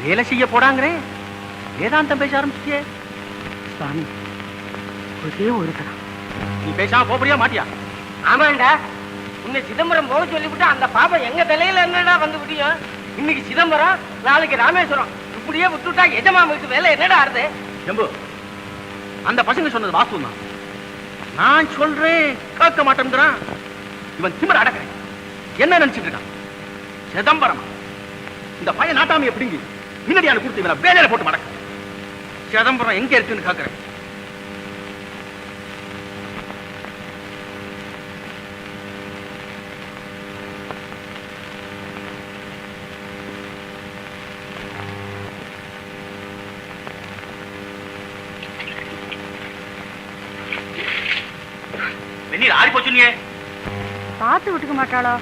வேலை செய்ய போடாங்கிறேன். வேதாந்தம் பேச ஆரம்பிச்சியே. சுவாமி, ஒரே ஒரு தரம். நீ பேசாம போறியா மாட்டியா? ஆமாண்டா, உன்னை சிதம்பரம் போக சொல்லிவிட்டு அந்த பாப்பா எங்க தலையில என்னடா வந்து முடியும்? இன்னைக்கு சிதம்பரம், நாளைக்கு ராமேஸ்வரம், இப்படியே விட்டுட்டா எஜமா வீட்டு வேலை என்னடா ஆறுது? ஜம்பு, அந்த பசங்க சொன்னது வாஸ்தவம் தான். நான் சொல்றேன் கேட்க மாட்டேங்கிறான். இவன் திமிர அடக்கிறேன். என்ன நினைச்சிட்டு இருக்கான்? சிதம்பரம் இந்த பையன் நாட்டாம எப்படிங்க முன்னாடியான கொடுத்து இவனை வேலையில போட்டு மடக்க. சிதம்பரம் எங்க இருக்குன்னு கேட்கிறேன். வெந்நீர் ஆறி போச்சு. நீ பார்த்து விட்டுக்க மாட்டாளோ?